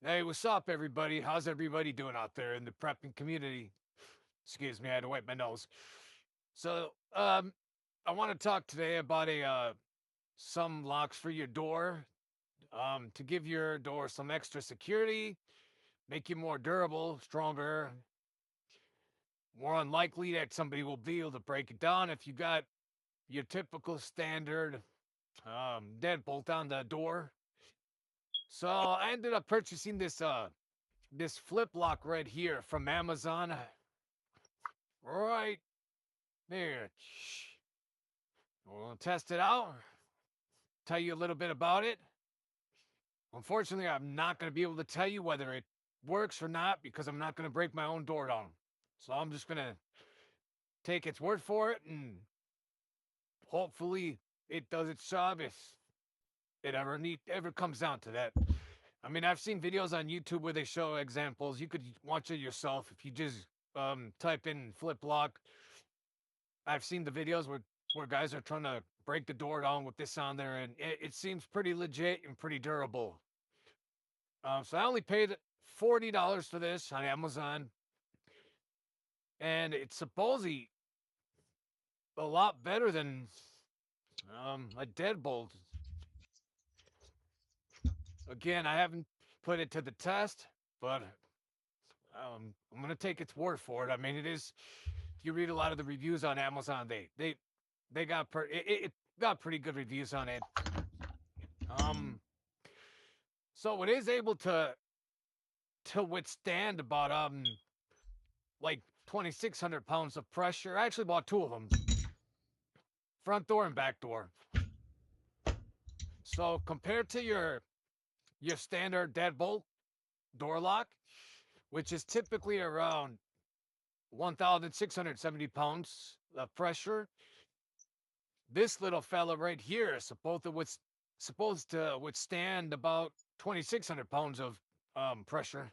Hey, what's up, everybody? How's everybody doing out there in the prepping community? Excuse me, I had to wipe my nose. So, I want to talk today about some locks for your door, to give your door some extra security, make you more durable, stronger, more unlikely that somebody will be able to break it down if you got your typical standard deadbolt on the door. So I ended up purchasing this flip lock right here from Amazon. Right there. We'll test it out, tell you a little bit about it. Unfortunately, I'm not going to be able to tell you whether it works or not because I'm not going to break my own door down. So I'm just going to take its word for it and hopefully it does its job if it ever comes down to that. I mean, I've seen videos on YouTube where they show examples. You could watch it yourself if you just type in flip lock. I've seen the videos where guys are trying to break the door down with this on there, and it seems pretty legit and pretty durable. So I only paid $40 for this on Amazon, and it's supposedly a lot better than a deadbolt. Again, I haven't put it to the test, but I'm gonna take its word for it. I mean, it is. If you read a lot of the reviews on Amazon, they got it got pretty good reviews on it. Um, so it is able to withstand about like 2,600 pounds of pressure. I actually bought two of them, front door and back door. So compared to your standard deadbolt door lock, which is typically around 1,670 pounds of pressure, this little fella right here is supposed to withstand about 2,600 pounds of pressure,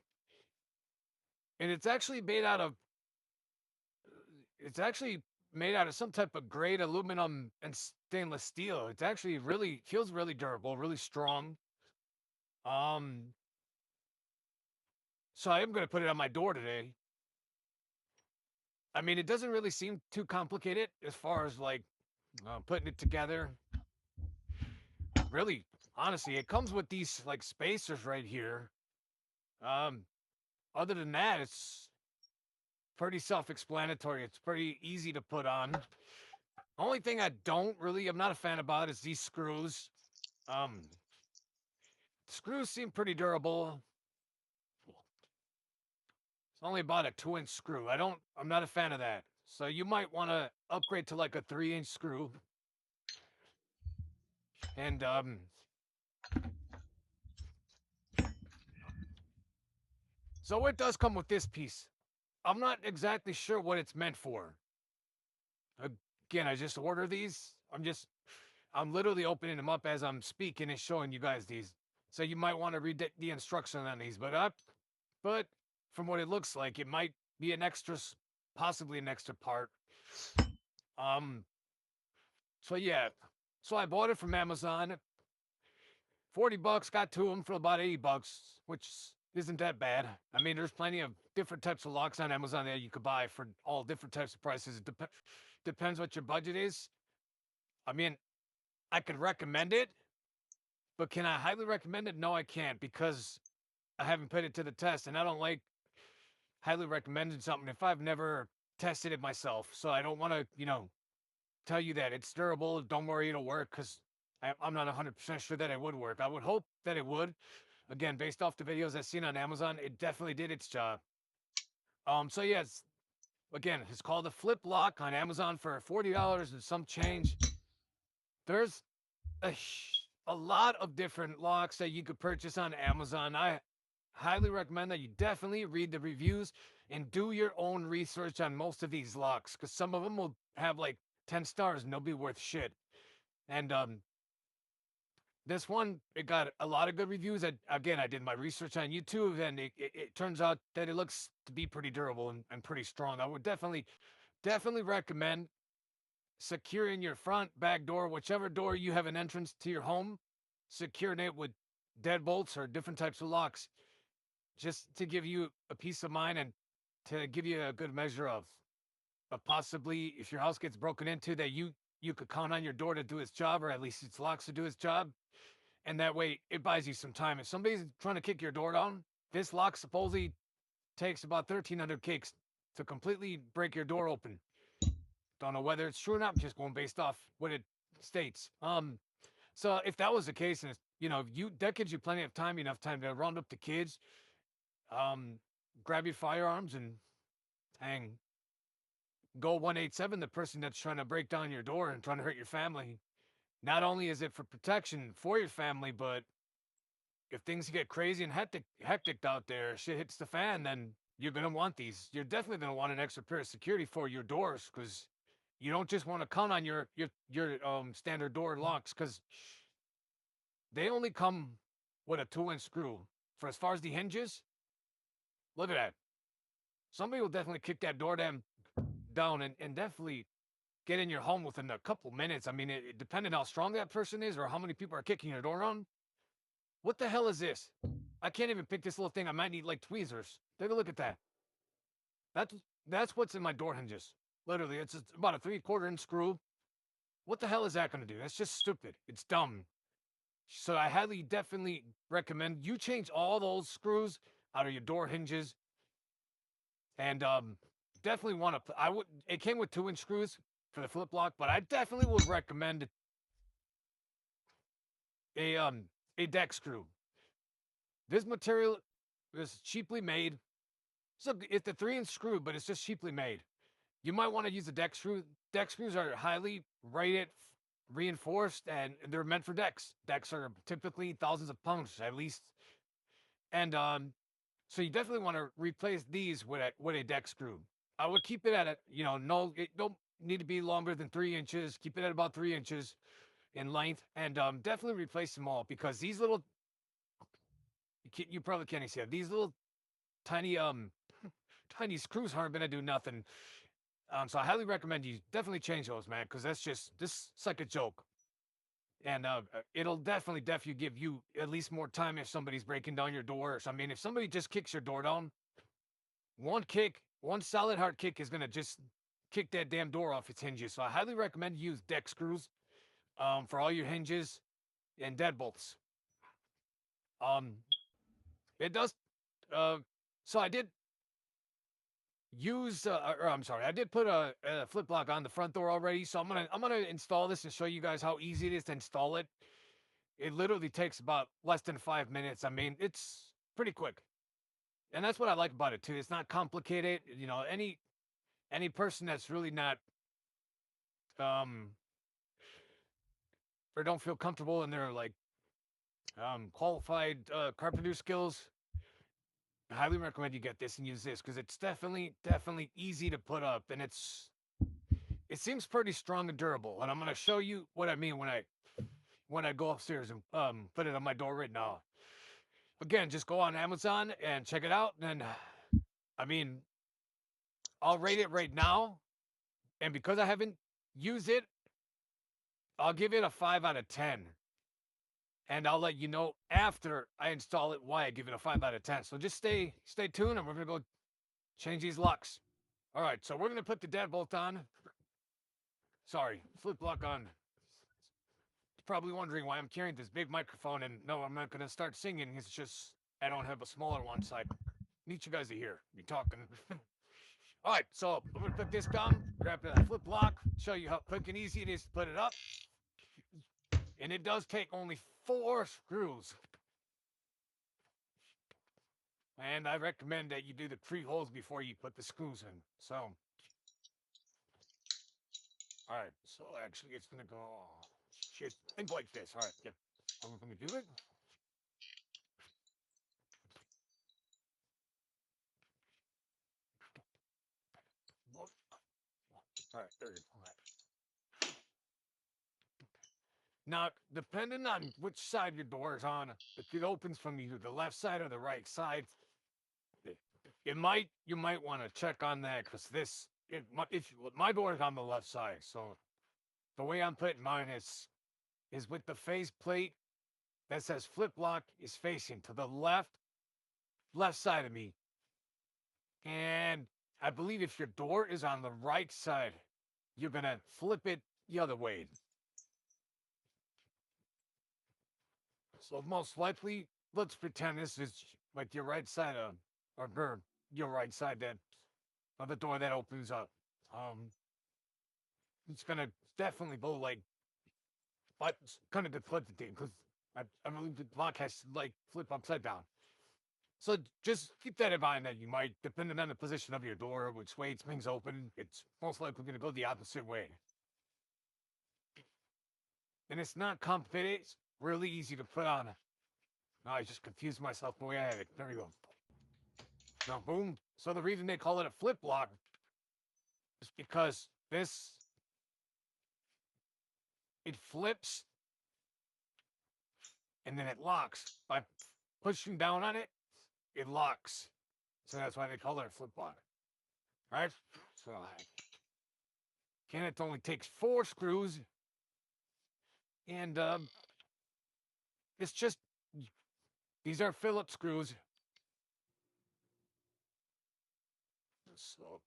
and it's actually made out of some type of grade aluminum and stainless steel. It's actually really feels really durable, really strong. Um, so I am gonna put it on my door today. I mean, it doesn't really seem too complicated as far as like putting it together. Really, honestly, it comes with these like spacers right here. Um, Other than that, it's pretty self-explanatory. It's pretty easy to put on. Only thing I'm not a fan about is these screws. Um, Screws seem pretty durable. It's only about a 2-inch screw. I'm not a fan of that. So you might want to upgrade to like a 3-inch screw. And so it does come with this piece. I'm not exactly sure what it's meant for. Again, I just order these. I'm literally opening them up as I'm speaking and showing you guys these. So you might want to read the instruction on these. But from what it looks like, it might be possibly an extra part. Um, so yeah, so I bought it from Amazon. $40, got to them for about $80, which isn't that bad. I mean, there's plenty of different types of locks on Amazon that you could buy for all different types of prices. Depends what your budget is. I mean, I could recommend it, but can I highly recommend it? No, I can't because I haven't put it to the test, and I don't like highly recommending something if I've never tested it myself. So I don't want to, tell you that it's durable. Don't worry, it'll work because I'm not 100% sure that it would work. I would hope that it would. Again, based off the videos I've seen on Amazon, it definitely did its job. So yes, again, it's called the Flip Lock on Amazon for $40 and some change. There's a lot of different locks that you could purchase on Amazon. I highly recommend that you definitely read the reviews and do your own research on most of these locks because some of them will have like 10 stars and they'll be worth shit. And this one, it got a lot of good reviews. Again, I did my research on YouTube, and it turns out that it looks to be pretty durable and pretty strong. I would definitely recommend securing your front, back door, whichever door you have an entrance to your home, securing it with deadbolts or different types of locks. just to give you a peace of mind and to give you a good measure of possibly if your house gets broken into that you could count on your door to do its job or at least its locks to do its job. And that way it buys you some time. If somebody's trying to kick your door down, this lock supposedly takes about 1,300 kicks to completely break your door open. Don't know whether it's true or not. I'm just going based off what it states. So if that was the case, and it's, you that gives you plenty of time, enough time to round up the kids, um, grab your firearms and go 187 the person that's trying to break down your door and trying to hurt your family. Not only is it for protection for your family, but if things get crazy and hectic out there, shit hits the fan, then you're gonna want these. You're definitely gonna want an extra pair of security for your doors because you don't just want to count on your standard door locks because they only come with a 2-inch screw. For as far as the hinges, look at that. Somebody will definitely kick that door down and definitely get in your home within a couple minutes. I mean, depending how strong that person is or how many people are kicking your door on. What the hell is this? I can't even pick this little thing. I might need like tweezers. Take a look at that. That's that's what's in my door hinges. Literally, it's about a 3/4 inch screw. What the hell is that going to do? That's just stupid. It's dumb. So I highly definitely recommend you change all those screws out of your door hinges and definitely want to I would it came with 2-inch screws for the flip lock, but I definitely would recommend a um a deck screw. This material is cheaply made. So it's a 3-inch screw, but it's just cheaply made. You might want to use a deck screw. Deck screws are highly rated, reinforced, and they're meant for decks. Decks are typically thousands of pounds at least, and so you definitely want to replace these with a deck screw. I would keep it at a no, it don't need to be longer than 3 inches. Keep it at about 3 inches in length, and definitely replace them all because these little you probably can't even see it. These little tiny tiny screws aren't gonna do nothing. So I highly recommend you definitely change those, man, because this is like a joke. And it'll definitely give you at least more time if somebody's breaking down your doors. I mean, if somebody just kicks your door down, one solid hard kick is gonna just kick that damn door off its hinges. So I highly recommend you use deck screws for all your hinges and deadbolts. Um, it does. Uh, so I did use or I'm sorry, I did put a flip block on the front door already, so I'm gonna install this and show you guys how easy it is to install it. It literally takes about less than 5 minutes. I mean, it's pretty quick, and that's what I like about it too. It's not complicated. Any person that's really not um or don't feel comfortable in their like qualified carpenter skills, I highly recommend you get this and use this because it's definitely easy to put up, and it seems pretty strong and durable. And I'm gonna show you what I mean when I go upstairs and put it on my door right now. Again, just go on Amazon and check it out. And I mean, I'll rate it right now. And because I haven't used it, I'll give it a 5 out of 10. And I'll let you know after I install it why I give it a 5 out of 10. So just stay tuned, and we're gonna go change these locks. All right, so we're gonna put the deadbolt on. Sorry, flip lock on. Probably wondering why I'm carrying this big microphone, and no, I'm not gonna start singing. It's just I don't have a smaller one, so I need you guys to hear me talking. All right, so I'm gonna put this down, grab the flip lock, show you how quick and easy it is to put it up, and it does take only 4 screws. And I recommend that you do the 3 holes before you put the screws in. So, all right, so actually it's gonna go. Shit, think like this. All right, yeah, I'm gonna do it. All right, there you go. All right. Now, depending on which side your door is on, if it opens from either the left side or the right side, you might want to check on that because if my door is on the left side, so the way I'm putting mine is with the face plate that says flip lock is facing to the left, left side of me. And I believe if your door is on the right side, you're going to flip it the other way. So most likely, let's pretend this is like your right side of, or your right side that of the door that opens up. Um, it's gonna definitely go like, but it's kind of the flip the thing because I believe the lock has to like flip upside down. So just keep that in mind that you might, depending on the position of your door, which way it swings open, it's most likely going to go the opposite way. And it's not complicated. It's really easy to put on. No, I just confused myself the way I had it. There we go. Now, boom. So the reason they call it a flip lock is because it flips and then it locks. By pushing down on it, it locks. So that's why they call it a flip lock. Right? So, again, it only takes 4 screws. And it's just, these are Phillips screws. So,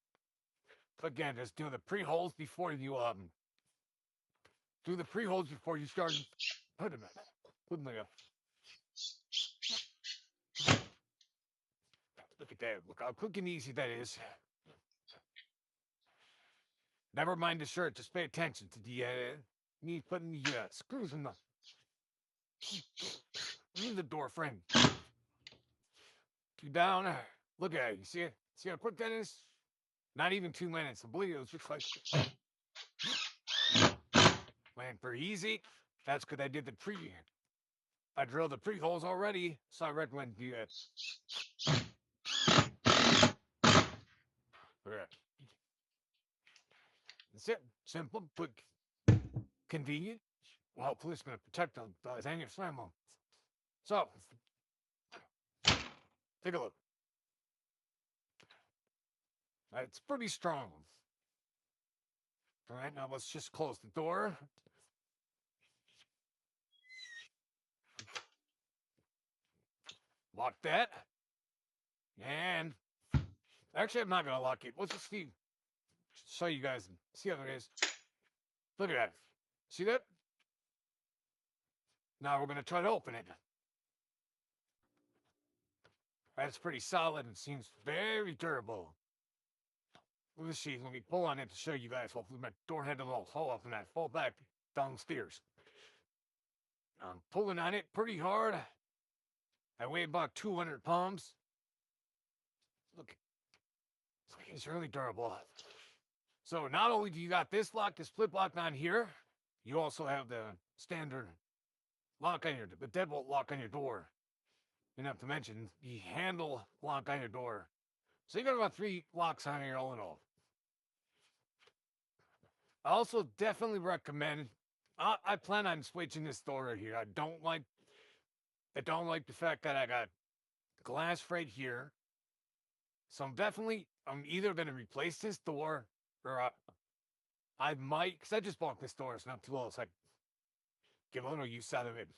again, just do the pre-holes before you, start. Wait a minute. Look at that. Look how quick and easy that is. Never mind the shirt. Just pay attention to the, me putting the, screws in the door frame. You down. Look at it. You see it? See how quick that is? Not even 2 minutes. I believe it was just like, went pretty easy. That's because I did the I drilled the pre-holes already, so I recommend you do that. That's it. Simple, quick, convenient. Well, hopefully it's going to protect the Daniel Slammo. So, take a look. It's pretty strong. All right, now let's just close the door. Lock that. And actually, I'm not going to lock it. Let's just show you guys. See how it is. Look at that. See that? Now we're going to try to open it. That's pretty solid and seems very durable. Let's see. Let me pull on it to show you guys. Hopefully my door had a little hole up in that. Fall back downstairs. I'm pulling on it pretty hard. I weigh about 200 pounds. Look, it's really durable. So not only do you got this flip lock on here, you also have the standard lock on the deadbolt lock on your door. And not to mention the handle lock on your door. So you got about 3 locks on here all in all. I also definitely recommend. I plan on switching this door right here. I don't like the fact that I got glass right here. So I'm either gonna replace this door or I might, because I just bought this door. It's not too old, so I get a little use out of it.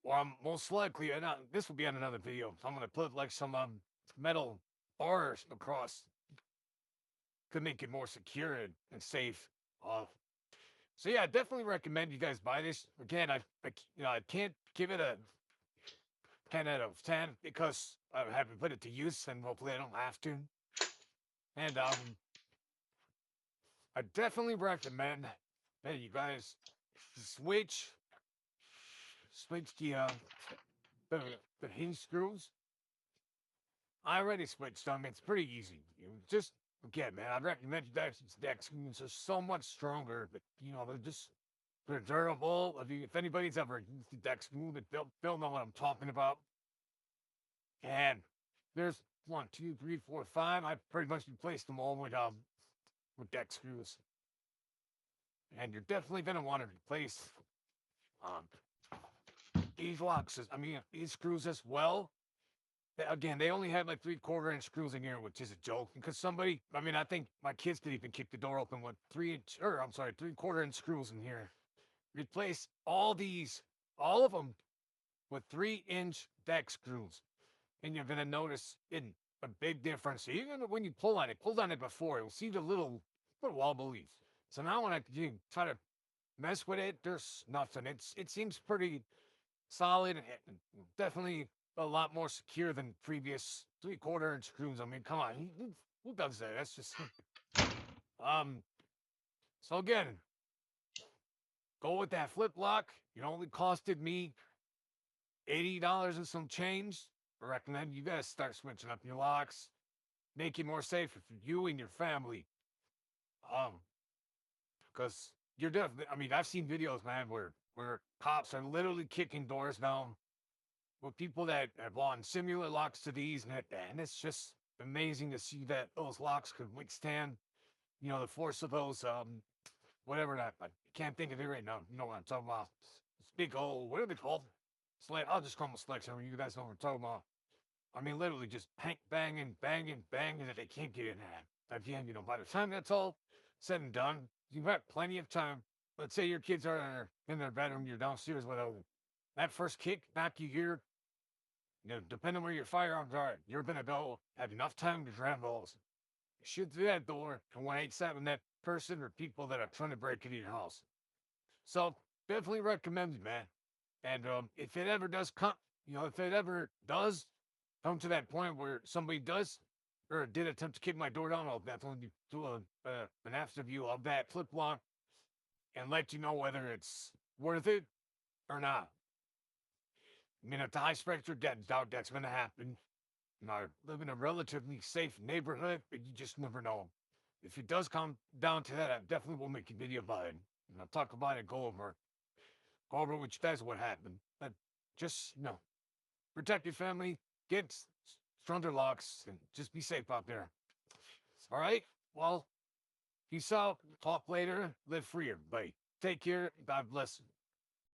Or I'm most likely, and this will be on another video. I'm gonna put like some metal bars across. Could make it more secure and safe. So yeah, I definitely recommend you guys buy this. Again, I can't give it a 10 out of 10 because I haven't put it to use, and hopefully I don't have to. And I definitely recommend that you guys switch the the hinge screws. I already switched them. It's pretty easy. Just again, man, I'd recommend you guys use deck screws. Are so much stronger, but they're durable. If anybody's ever used the deck screw, they'll know what I'm talking about. And there's 1, 2, 3, 4, 5. I pretty much replaced them all with deck screws. And you're definitely gonna want to replace um these screws as well. Again, they only have like 3/4 inch screws in here, which is a joke. Because I think my kids could even kick the door open with 3/4 inch screws in here. Replace all of them with 3-inch deck screws. and you're gonna notice in a big difference. Even when you pulled on it before, you'll see the little wobbly. So now when you try to mess with it, there's nothing. It seems pretty solid and definitely a lot more secure than previous 3/4 inch screws. I mean, come on, who does that? That's just um. So again, go with that flip lock. It only costed me $80 and some change. I recommend you guys start switching up your locks, make it more safer for you and your family. Um, because you're definitely. I mean, I've seen videos, man, where cops are literally kicking doors down with people that have bought similar locks to these, and it's just amazing to see that those locks could withstand, the force of those whatever that. I can't think of it right now. You know what I'm talking about? It's big old, what are they called? I'll just call them slacks. I mean, you guys know what I'm talking about. I mean, literally just banging, banging, banging that they can't get in that. At the end, by the time that's all said and done, you've got plenty of time. Let's say your kids are in their bedroom, you're downstairs with them. That first kick, knock you hear, depending where your firearms are, you're gonna go have enough time to grab those, shoot through that door, and 187 that person or people that are trying to break into your house. So definitely recommend, man. And if it ever does come, if it ever does come to that point where somebody does or did attempt to kick my door down, I'll definitely do an after view of that flip lock and let you know whether it's worth it or not. I mean, if the high specter doubt that's going to happen, I live in a relatively safe neighborhood, but you just never know. If it does come down to that, I definitely will make a video about it. And I'll talk about it, go over with you guys what happened. But just, protect your family, get stronger locks, and just be safe out there. All right? Well, peace out. Talk later. Live free, everybody. Take care. God bless.